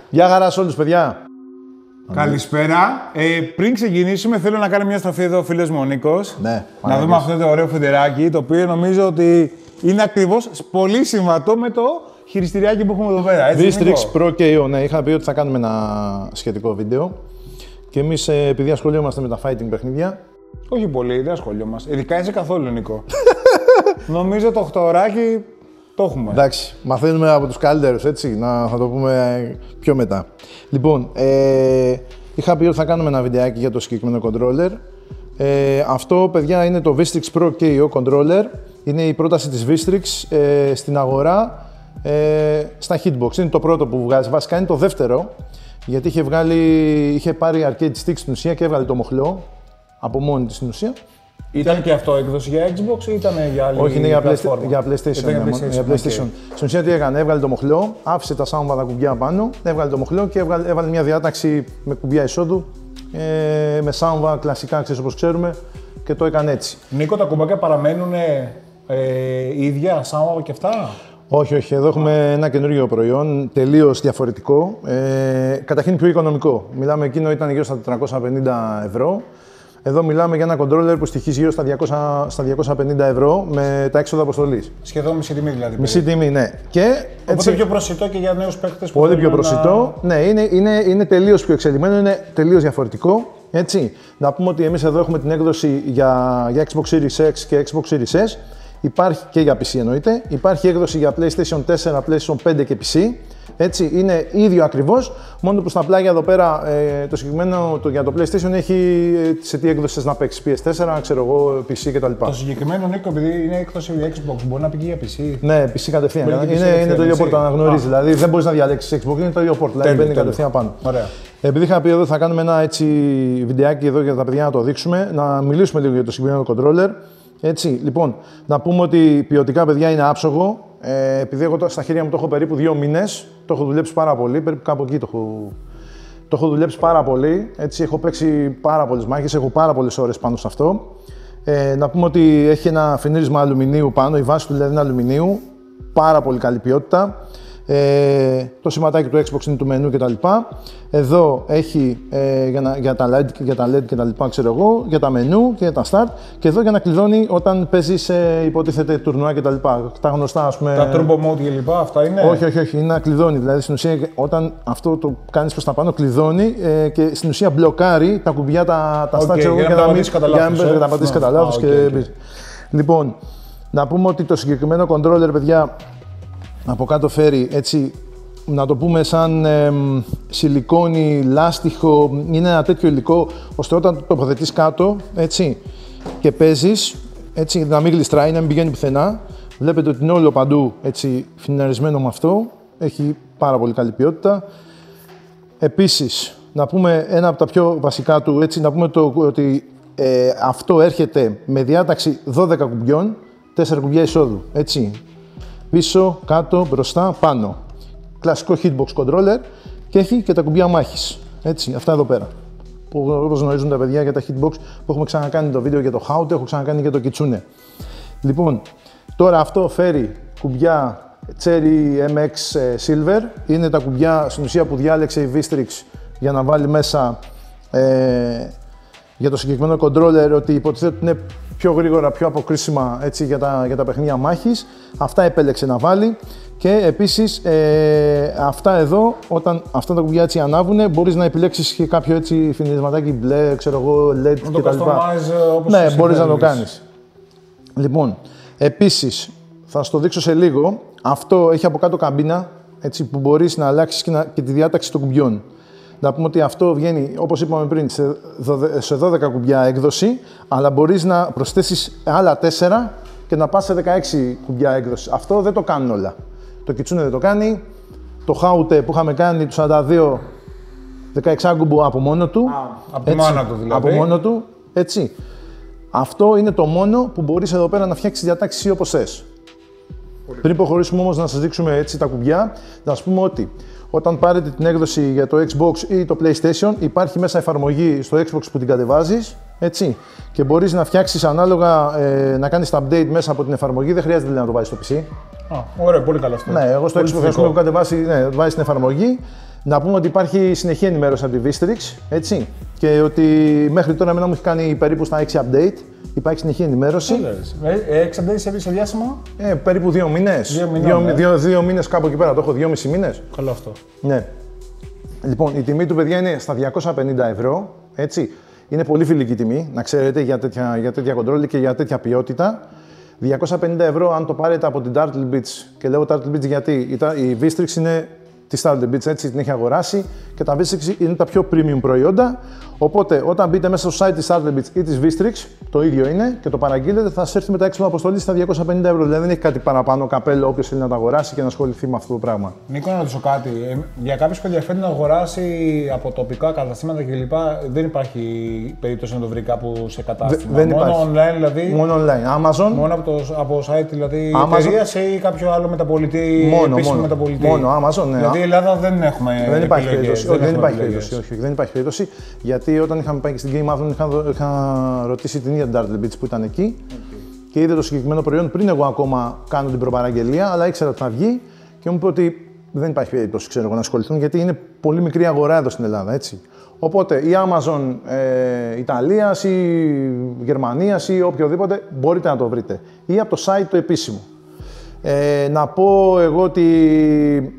Γεια χαρά σε όλους, παιδιά. Καλησπέρα. Πριν ξεκινήσουμε, θέλω να κάνει μια στροφή εδώ ο φίλος μου ο Νίκος. Ναι, να δούμε αυτό το ωραίο φουντεράκι, το οποίο νομίζω ότι είναι ακριβώς πολύ συμβατό με το χειριστηριάκι που έχουμε εδώ πέρα. Vistrix Pro KO, ναι, είχα πει ότι θα κάνουμε ένα σχετικό βίντεο. Και εμείς, επειδή ασχολιόμαστε με τα fighting παιχνίδια. Όχι πολύ, δεν ασχολιόμαστε. Ειδικά είσαι καθόλου, Νίκο. Νομίζω το 8ωράκι το έχουμε. Εντάξει, μαθαίνουμε από τους καλύτερους, έτσι, θα το πούμε πιο μετά. Λοιπόν, είχα πει ότι θα κάνουμε ένα βιντεάκι για το συγκεκριμένο controller. Αυτό, παιδιά, είναι το Vistrix Pro KO controller. Είναι η πρόταση της Vistrix στην αγορά στα Hitbox. Είναι το πρώτο που βγάζει, βασικά είναι το δεύτερο, γιατί είχε πάρει arcade stick στην ουσία και έβγαλε το μοχλό από μόνη της στην ουσία. Ήταν και αυτό έκδοση για Xbox ή ήταν για άλλη? Όχι, είναι για PlayStation. Για PlayStation. Στην ουσία τι έκανε, έβγαλε το μοχλό, άφησε τα soundbar τα κουμπιά πάνω, έβγαλε το μοχλό και έβαλε μια διάταξη με κουμπιά εισόδου, με soundbar κλασικά, ξέρεις, όπως ξέρουμε, και το έκανε έτσι. Νίκο, τα κουμπάκια παραμένουν ίδια, soundbar και αυτά? Όχι, εδώ έχουμε ένα καινούργιο προϊόν, τελείως διαφορετικό, καταρχήν πιο οικονομικό. Μιλάμε, εκείνο ήταν γύρω στα 450 ευρώ. Εδώ μιλάμε για ένα controller που στοιχίζει γύρω στα 250 ευρώ με τα έξοδα αποστολής. Σχεδόν μισή τιμή δηλαδή. Μισή τιμή, ναι. Και οπότε έτσι, πιο προσιτό και για νέους παίκτες. Πολύ πιο προσιτό. Ναι, είναι τελείως πιο εξελιγμένο, είναι τελείως διαφορετικό. Έτσι. Να πούμε ότι εμείς εδώ έχουμε την έκδοση για Xbox Series X και Xbox Series S. Υπάρχει και για PC εννοείται. Υπάρχει έκδοση για PlayStation 4, PlayStation 5 και PC. Έτσι, είναι ίδιο ακριβώς, μόνο που στα πλάγια εδώ πέρα το συγκεκριμένο για το PlayStation έχει σε τι έκδοση να παίξεις, PS4, ξέρω εγώ, PC κτλ. Το συγκεκριμένο, Νίκο, επειδή είναι έκδοση για Xbox, μπορεί να πει και για PC. Ναι, PC κατευθείαν. Είναι το ίδιο port, αναγνωρίζει. Δηλαδή δεν μπορείς να διαλέξεις Xbox, είναι το ίδιο port, δηλαδή μπαίνει κατευθείαν πάνω. Ωραία. Επειδή είχα πει εδώ θα κάνουμε ένα έτσι βιντεάκι εδώ για τα παιδιά να το δείξουμε, να μιλήσουμε λίγο για το συγκεκριμένο controller. Έτσι, λοιπόν, να πούμε ότι ποιοτικά, παιδιά, είναι άψογο. Επειδή εγώ στα χέρια μου το έχω περίπου 2 μήνες, το έχω δουλέψει πάρα πολύ, περίπου κάπου εκεί το έχω δουλέψει πάρα πολύ. Έτσι, έχω παίξει πάρα πολλές μάχες, έχω πάρα πολλές ώρες πάνω σε αυτό. Να πούμε ότι έχει ένα φινίρισμα αλουμινίου πάνω, η βάση του δηλαδή είναι αλουμινίου, πάρα πολύ καλή ποιότητα. Το σηματάκι του Xbox είναι του μενού κτλ. Εδώ έχει για τα LED κτλ. Ξέρω εγώ, για τα μενού και για τα start. Και εδώ για να κλειδώνει όταν παίζεις υποτίθεται τουρνουά κτλ. Τα γνωστά, ας πούμε. Τα turbo mode κλπ. Αυτά είναι. Όχι, είναι να κλειδώνει. Δηλαδή στην ουσία όταν αυτό το κάνεις προς τα πάνω, κλειδώνει και στην ουσία μπλοκάρει τα κουμπιά, τα start για να μην τα πατήσεις κατά λάθος. Λοιπόν, να πούμε ότι το συγκεκριμένο controller, παιδιά, από κάτω φέρει έτσι, να το πούμε σαν σιλικόνη, λάστιχο, είναι ένα τέτοιο υλικό ώστε όταν το τοποθετείς κάτω, έτσι, και παίζεις, έτσι, να μην γλιστράει, να μην πηγαίνει πουθενά. Βλέπετε ότι είναι όλο παντού έτσι φιναρισμένο με αυτό, έχει πάρα πολύ καλή ποιότητα. Επίσης, να πούμε ένα από τα πιο βασικά του, έτσι, να πούμε ότι αυτό έρχεται με διάταξη 12 κουμπιών, 4 κουμπιά εισόδου, έτσι. Πίσω, κάτω, μπροστά, πάνω. Κλασικό hitbox controller και έχει και τα κουμπιά μάχης. Έτσι, αυτά εδώ πέρα. Που όπως γνωρίζουν τα παιδιά για τα hitbox που έχουμε ξανακάνει το βίντεο για το How, έχω ξανακάνει και το Kitsune. Λοιπόν, τώρα αυτό φέρει κουμπιά Cherry MX Silver. Είναι τα κουμπιά στην ουσία που διάλεξε η Vistrix για να βάλει μέσα για το συγκεκριμένο controller, ότι υποτίθεται ότι είναι πιο γρήγορα, πιο αποκρίσιμα, έτσι, για τα παιχνίδια μάχης. Αυτά επέλεξε να βάλει και επίσης αυτά εδώ, όταν αυτά τα κουμπιά έτσι ανάβουνε, μπορείς να επιλέξεις και κάποιο έτσι φινιρισματάκι μπλε, ξέρω εγώ, LED κτλ. Ναι, μπορείς να το κάνεις. Λοιπόν, επίσης, θα σου το δείξω σε λίγο, αυτό έχει από κάτω καμπίνα, έτσι, που μπορείς να αλλάξεις και τη διάταξη των κουμπιών. Να πούμε ότι αυτό βγαίνει, όπως είπαμε πριν, σε 12 κουμπιά έκδοση, αλλά μπορείς να προσθέσεις άλλα 4 και να πας σε 16 κουμπιά έκδοση. Αυτό δεν το κάνουν όλα. Το Kitsune δεν το κάνει, το Haute που είχαμε κάνει, το 42, 16 κουμπού από μόνο του. Από μόνο του δηλαδή. Από μόνο του, έτσι. Αυτό είναι το μόνο που μπορείς εδώ πέρα να φτιάξεις διατάξεις όπως θες. Πριν προχωρήσουμε όμως να σας δείξουμε έτσι τα κουμπιά, να σας πούμε ότι όταν πάρετε την έκδοση για το Xbox ή το PlayStation, υπάρχει μέσα εφαρμογή στο Xbox που την κατεβάζεις, έτσι, και μπορείς να φτιάξεις ανάλογα, να κάνεις τα update μέσα από την εφαρμογή, δεν χρειάζεται δηλαδή να το βάζεις στο PC. Ωραία, πολύ καλό αυτό. Ναι, εγώ στο Xbox που κατεβάσει, ναι, βάζεις την εφαρμογή, Να πούμε ότι υπάρχει συνεχή ενημέρωση από τη Vistrix, έτσι, και ότι μέχρι τώρα εμένα μου έχει κάνει περίπου στα 6 update. Υπάρχει συνεχή ενημέρωση. 6 update σε διάστημα. Περίπου 2 μήνες. 2 μήνες κάπου εκεί πέρα, το έχω 2,5 μήνες. Καλό αυτό. Ναι. Λοιπόν, η τιμή του, παιδιά, είναι στα 250 ευρώ, έτσι. Είναι πολύ φιλική τιμή, να ξέρετε, για τέτοια control και για τέτοια ποιότητα. 250 ευρώ αν το πάρετε από την Turtle Beach. Και λέω Turtle Beach γιατί η Vistrix είναι τη Turtle Beach, έτσι την έχει αγοράσει και τα Vistrix είναι τα πιο premium προϊόντα. Οπότε, όταν μπείτε μέσα στο site της Turtle Beach ή της Vistrix, το ίδιο είναι και το παραγγείλετε, θα σας έρθει με τα έξοδα αποστολή στα 250 ευρώ. Δηλαδή δεν έχει κάτι παραπάνω καπέλο όποιος θέλει να το αγοράσει και να ασχοληθεί με αυτό το πράγμα. Νίκο, να ρωτήσω κάτι. Για κάποιους που ενδιαφέρει να αγοράσει από τοπικά καταστήματα κλπ., δεν υπάρχει περίπτωση να το βρει κάπου σε κατάστημα. Δεν μόνο υπάρχει. Online δηλαδή. Μόνο online. Amazon. Μόνο από site δηλαδή εταιρείας ή κάποιο άλλο μεταπολιτή. Μόνο μεταπολιτή. Μόνο Amazon, ναι. Δηλαδή η Ελλάδα δεν έχουμε. Δεν υπάρχει περίπτωση. Δεν υπάρχει περίπτωση. Γιατί όταν είχαμε πάει και στην Game Athens, είχα ρωτήσει την ίδια την Turtle Beach που ήταν εκεί και είδε το συγκεκριμένο προϊόν πριν εγώ ακόμα κάνω την προπαραγγελία, αλλά ήξερα ότι θα βγει και μου είπε ότι δεν υπάρχει περίπτωση, ξέρω εγώ, να ασχοληθούν γιατί είναι πολύ μικρή αγορά εδώ στην Ελλάδα. Έτσι. Οπότε η Amazon Ιταλίας ή Γερμανίας ή οποιοδήποτε μπορείτε να το βρείτε ή από το site το επίσημο. Να πω εγώ ότι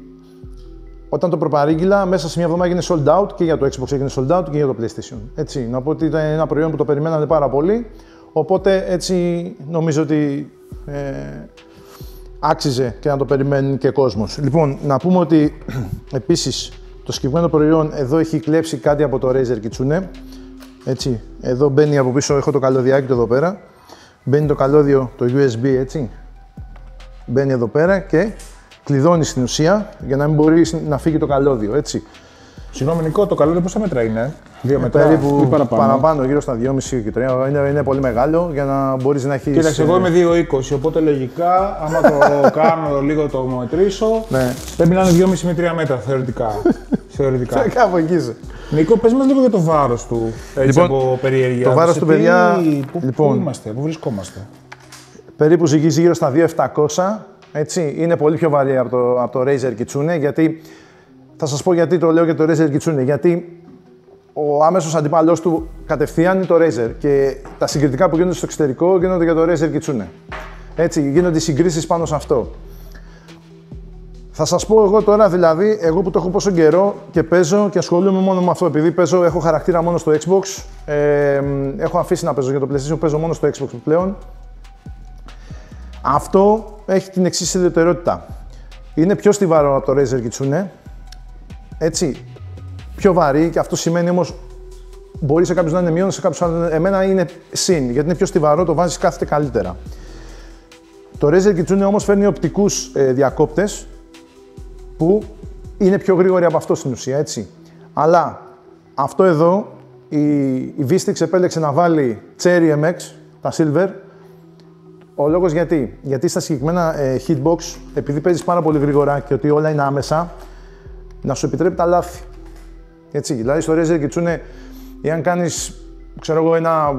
όταν το προπαρήγγειλα, μέσα σε μια εβδομάδα έγινε sold out και για το Xbox έγινε sold out και για το PlayStation. Έτσι, να πω ότι ήταν ένα προϊόν που το περιμένανε πάρα πολύ, οπότε έτσι νομίζω ότι άξιζε και να το περιμένει και κόσμος. Λοιπόν, να πούμε ότι επίσης το συγκεκριμένο προϊόν εδώ έχει κλέψει κάτι από το Razer Kitsune. Έτσι, εδώ μπαίνει από πίσω, έχω το καλώδιάκι του εδώ πέρα. Μπαίνει το καλώδιο, το USB, έτσι. Μπαίνει εδώ πέρα και κλειδώνει στην ουσία για να μην μπορεί να φύγει το καλώδιο, έτσι. Συγγνώμη, Νικό, το καλώδιο πόσα μέτρα είναι? 2 μέτρα περίπου ή παραπάνω, γύρω στα 2,5 και 3. Είναι πολύ μεγάλο για να μπορείς να έχεις... Κοίταξε, εγώ είμαι 2,20, οπότε λογικά, άμα το κάνω λίγο το μετρήσω, ναι, πρέπει να είναι 2,5 με 3 μέτρα θεωρητικά. Κάπου εκεί είσαι. Νίκο, πες μας λίγο για το βάρος του, έτσι, λοιπόν, από περιέργεια. Το βάρος του, παιδιά, πού είμαστε, πού βρισκόμαστε? Περίπου ζυγίζει γύρω στα 2.700. Έτσι, είναι πολύ πιο βαρύ από το Razer Kitsune, γιατί θα σας πω γιατί το λέω για το Razer Kitsune, γιατί ο άμεσος αντίπαλός του κατευθείαν είναι το Razer και τα συγκριτικά που γίνονται στο εξωτερικό γίνονται για το Razer Kitsune. Έτσι, γίνονται οι συγκρίσεις πάνω σε αυτό. Θα σας πω εγώ τώρα, δηλαδή, εγώ που το έχω πόσο καιρό και παίζω και ασχολούμαι μόνο με αυτό, επειδή παίζω, έχω χαρακτήρα μόνο στο Xbox, έχω αφήσει να παίζω για το PlayStation, παίζω μόνο στο Xbox πλέον. Αυτό έχει την εξής ιδιαιτερότητα. Είναι πιο στιβαρό από το Razer Kitsune, έτσι, πιο βαρύ και αυτό σημαίνει όμως μπορεί σε κάποιους να είναι μείον, σε κάποιους άλλους, εμένα είναι συν, γιατί είναι πιο στιβαρό, το βάζεις κάθεται καλύτερα. Το Razer Kitsune όμως φέρνει οπτικούς διακόπτες που είναι πιο γρήγοροι από αυτό στην ουσία, έτσι. Αλλά αυτό εδώ, η Vistrix επέλεξε να βάλει Cherry MX, τα Silver. Ο λόγος γιατί στα συγκεκριμένα hitbox, επειδή παίζεις πάρα πολύ γρήγορα και ότι όλα είναι άμεσα, να σου επιτρέπει τα λάθη. Έτσι, δηλαδή στο Razer Kitsune, εάν κάνεις, ξέρω εγώ, ένα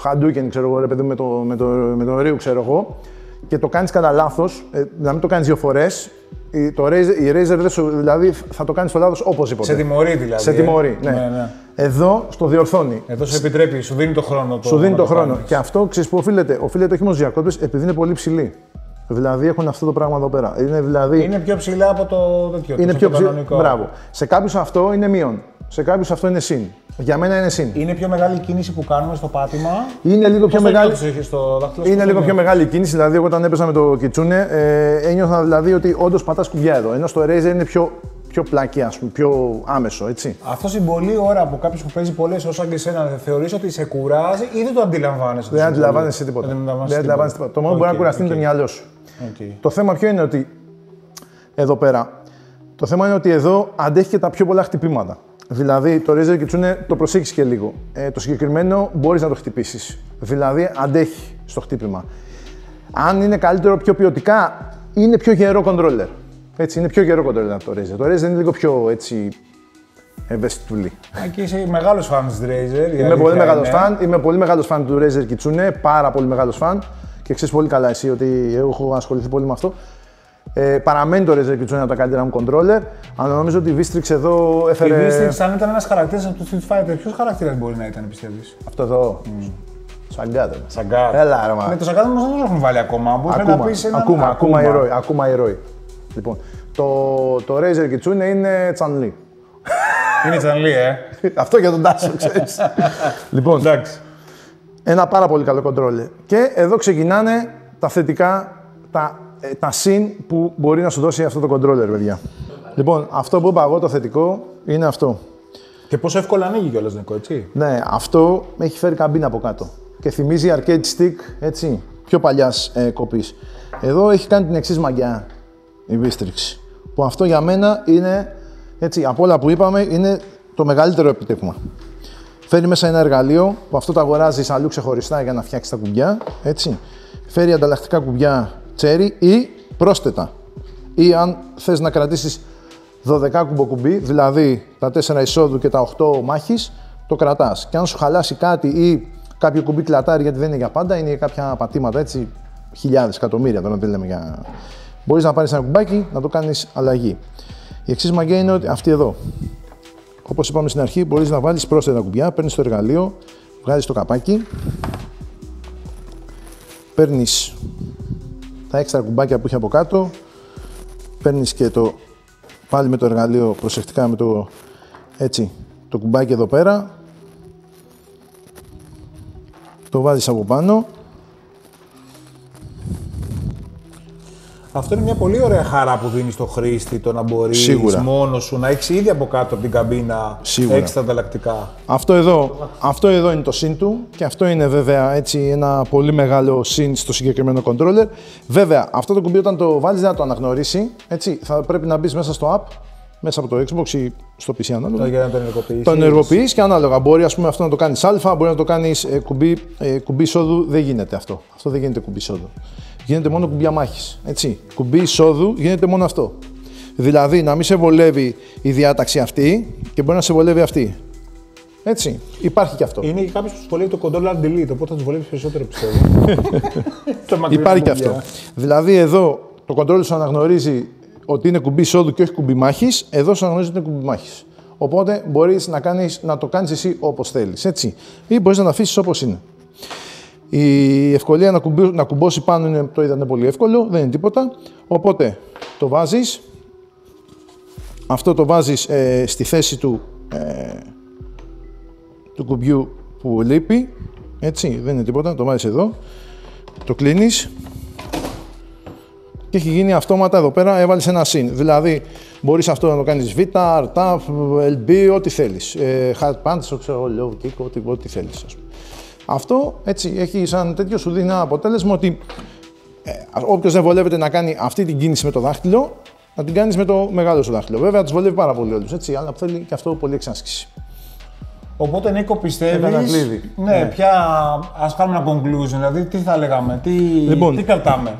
Hadouken, ξέρω εγώ, ρε παιδί, με το Ryu, ξέρω εγώ, και το κάνεις κατά λάθος, να μην το κάνεις 2 φορές, η Razer δηλαδή θα το κάνεις το λάθος οπωσδήποτε. Σε τιμωρεί δηλαδή. Σε τιμωρεί, ναι. Εδώ στο διορθώνει. Εδώ σου επιτρέπει, σου δίνει το χρόνο. Σου δίνει το χρόνο. Και αυτό ξέρεις που οφείλεται. Οφείλεται όχι μόνο στους διακόπτες, επειδή είναι πολύ ψηλοί. Δηλαδή έχουν αυτό το πράγμα εδώ πέρα. Είναι πιο ψηλά από το τέτοιο. Είναι πιο ψηλά. Μπράβο. Σε κάποιους αυτό είναι μείον. Σε κάποιους αυτό είναι συν. Για μένα είναι συν. Είναι πιο μεγάλη η κίνηση που κάνουμε στο πάτημα. Είναι λίγο πιο μεγάλη. Είναι λίγο πιο μεγάλη η κίνηση. Δηλαδή, εγώ όταν έπαιζα με το Kitsune, ένιωθα δηλαδή ότι όντως πατάς κουμπιά εδώ. Ενώ στο Razer είναι πιο πλακή, ας πούμε, πιο άμεσο, έτσι. Αυτό συμπολεί ώρα από κάποιο που παίζει πολλές ώρες σαν και εσένα, θεωρείς ότι σε κουράζει ή δεν το αντιλαμβάνεσαι? Δεν αντιλαμβάνεσαι τίποτα. Το μόνο που μπορεί να κουραστεί είναι το μυαλό σου. Το θέμα ποιο είναι ότι εδώ πέρα, το θέμα είναι ότι εδώ αντέχει και τα πιο πολλά χτυπήματα. Δηλαδή το Razer Kitsune το προσέχεις και λίγο. Το συγκεκριμένο μπορείς να το χτυπήσεις. Δηλαδή αντέχει στο χτύπημα. Αν είναι καλύτερο, πιο ποιοτικά, είναι πιο γερό controller. Έτσι, είναι πιο γερό controller από το Razer. Το Razer είναι λίγο πιο έτσι ευαισθητούλη. Και είσαι μεγάλος φαν της Razer. Είμαι πολύ μεγάλος φαν του Razer Kitsune, πάρα πολύ μεγάλος φαν. Και ξέρεις πολύ καλά εσύ ότι εγώ έχω ασχοληθεί πολύ με αυτό. Παραμένει το Razer Kitsune από τα καλύτερα μου controller, αλλά νομίζω ότι η Vstrix εδώ έφερε. Η Vstrix, αν ήταν ένας χαρακτήρας από το Street Fighter, ποιος χαρακτήρας μπορεί να ήταν, πιστεύεις? Αυτό εδώ. Σαγκάτ. Σαγκάτ. Έλα, ρε, με το Σαγκάτ όμως δεν το έχουν βάλει ακόμα. Μπορεί να πεις έναν Ακόμα ηρώη. Λοιπόν, το Razer Kitsune είναι Chun-Li. Είναι Chun-Li, Αυτό για τον Τάσο, ξέρεις. Λοιπόν, εντάξει. Ένα πάρα πολύ καλό controller. Και εδώ ξεκινάνε τα θετικά, τα συν που μπορεί να σου δώσει αυτό το controller, παιδιά. Λοιπόν, αυτό που είπα εγώ το θετικό είναι αυτό. Και πόσο εύκολα ανοίγει κιόλας, Νίκο, έτσι. Ναι, αυτό έχει φέρει καμπίνα από κάτω. Και θυμίζει arcade stick, έτσι, πιο παλιάς κοπής. Εδώ έχει κάνει την εξής μαγιά η Vstrix. Που αυτό για μένα είναι, έτσι, από όλα που είπαμε, είναι το μεγαλύτερο επιτεύγμα. Φέρει μέσα ένα εργαλείο που αυτό το αγοράζεις αλλού ξεχωριστά για να φτιάξεις τα κουμπιά, έτσι. Φέρει ανταλλακτικά κουμπιά cherry ή πρόσθετα. Ή αν θες να κρατήσεις 12 κουμπο κουμπί, δηλαδή τα 4 εισόδου και τα 8 μάχης, το κρατάς. Και αν σου χαλάσει κάτι ή κάποιο κουμπί κλατάρει, γιατί δεν είναι για πάντα, είναι για κάποια πατήματα, έτσι, χιλιάδες, εκατομμύρια, τώρα δεν λέμε για... Μπορείς να πάρεις ένα κουμπάκι, να το κάνεις αλλαγή. Η εξής μαγεία είναι ότι αυτή εδώ. Όπως είπαμε στην αρχή, μπορείς να βάλεις πρόσθετα κουμπιά, παίρνεις το εργαλείο, βγάζεις το καπάκι, παίρνεις τα έξτρα κουμπάκια που έχει από κάτω, παίρνεις και το πάλι με το εργαλείο προσεκτικά με το, έτσι, το κουμπάκι εδώ πέρα, το βάζεις από πάνω. Αυτό είναι μια πολύ ωραία χαρά που δίνει στο χρήστη, το να μπορείς μόνος σου να έχεις ήδη από κάτω από την καμπίνα έξτρα ανταλλακτικά. Αυτό εδώ είναι το συν του και αυτό είναι βέβαια έτσι ένα πολύ μεγάλο συν στο συγκεκριμένο controller. Βέβαια, αυτό το κουμπί όταν το βάλεις δεν θα το αναγνωρίσει, έτσι, θα πρέπει να μπεις μέσα στο app, μέσα από το Xbox ή στο PC ανάλογα. Για να το ενεργοποιήσεις. Το ενεργοποιείς και ανάλογα. Μπορεί ας πούμε, αυτό να το κάνεις α, μπορεί να το κάνεις κουμπί εισόδου, δεν γίνεται αυτό. Αυτό δεν γίνεται κουμπί εισόδου. Γίνεται μόνο κουμπιά μάχης, έτσι. Κουμπί εισόδου γίνεται μόνο αυτό. Δηλαδή, να μην σε βολεύει η διάταξη αυτή και μπορεί να σε βολεύει αυτή. Έτσι, υπάρχει και αυτό. Είναι κάποιος που σου βολεύει το controller delete, οπότε θα του βολεύει περισσότερο, πιστεύω. Υπάρχει και αυτό. Δηλαδή, εδώ το controller σου αναγνωρίζει ότι είναι κουμπί εισόδου και όχι κουμπί μάχης, εδώ σου αναγνωρίζει ότι είναι κουμπί μάχης. Οπότε μπορείς να το κάνεις εσύ όπως θέλεις, έτσι. Ή μπορείς να το αφήσεις όπως είναι. Η ευκολία να κουμπώσει πάνω είναι, το είδατε, πολύ εύκολο, δεν είναι τίποτα. Οπότε το βάζεις, αυτό το βάζεις στη θέση του κουμπιού που λείπει, έτσι, δεν είναι τίποτα, το βάζεις εδώ, το κλείνεις και έχει γίνει αυτόματα εδώ πέρα, έβαλες ένα συν. Δηλαδή μπορείς αυτό να το κάνεις Vita, RTAF, LB, ό,τι θέλεις. Hard punch, low kick, ό,τι θέλεις, ας πούμε. Αυτό έτσι έχει σαν τέτοιο, σου δίνει ένα αποτέλεσμα ότι όποιος δεν βολεύεται να κάνει αυτή την κίνηση με το δάχτυλο, να την κάνεις με το μεγάλο σου δάχτυλο. Βέβαια, τους βολεύει πάρα πολύ όλους, έτσι, αλλά θέλει και αυτό πολύ εξάσκηση. Οπότε, Νίκο, πιστεύεις, ναι, πια ας κάνουμε ένα conclusion, δηλαδή τι θα λέγαμε, τι κρατάμε.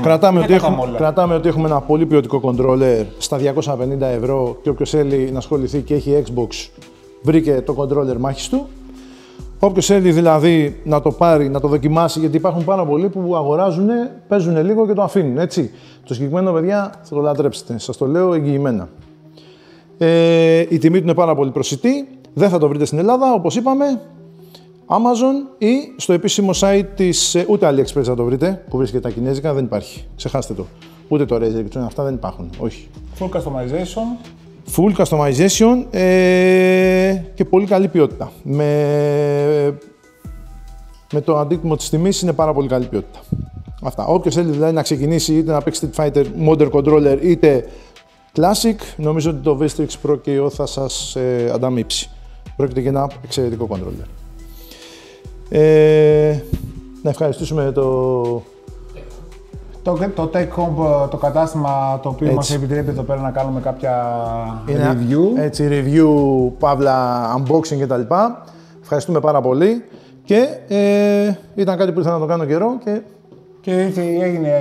Κρατάμε ότι έχουμε ένα πολύ ποιοτικό controller στα 250 ευρώ και όποιος θέλει να ασχοληθεί και έχει Xbox, βρήκε το controller μάχης του. Όποιος θέλει δηλαδή να το πάρει, να το δοκιμάσει, γιατί υπάρχουν πάρα πολλοί που αγοράζουν, παίζουν λίγο και το αφήνουν, έτσι. Το συγκεκριμένο, παιδιά, θα το λατρέψετε, σας το λέω εγγυημένα. Η τιμή του είναι πάρα πολύ προσιτή, δεν θα το βρείτε στην Ελλάδα, όπως είπαμε, Amazon ή στο επίσημο site της, ούτε AliExpress θα το βρείτε, που βρίσκεται τα κινέζικα, δεν υπάρχει, ξεχάστε το. Ούτε το Razer Kitsune, αυτά δεν υπάρχουν, όχι. Full customization. Full customization και πολύ καλή ποιότητα. Με το αντίτιμο της τιμής είναι πάρα πολύ καλή ποιότητα. Αυτά. Όποιος θέλει δηλαδή να ξεκινήσει είτε να παίξει Street Fighter Modern Controller είτε Classic, νομίζω ότι το Vstrix Pro KO θα σας ανταμείψει. Πρόκειται για ένα εξαιρετικό controller. Να ευχαριστήσουμε το Tech Home, το κατάστημα το οποίο μας επιτρέπει εδώ πέρα να κάνουμε κάποια review. Έτσι, review, παύλα, unboxing κτλ. Ευχαριστούμε πάρα πολύ και ήταν κάτι που ήθελα να το κάνω καιρό και έγινε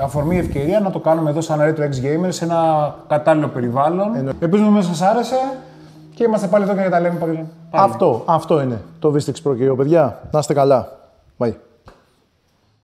αφορμή ευκαιρία να το κάνουμε εδώ σαν Retro X Gamer σε ένα κατάλληλο περιβάλλον. Ελπίζουμε ότι σας άρεσε και είμαστε πάλι εδώ και να τα λέμε πάλι. Αυτό είναι το Vstrix Pro και παιδιά. Να είστε καλά. Bye.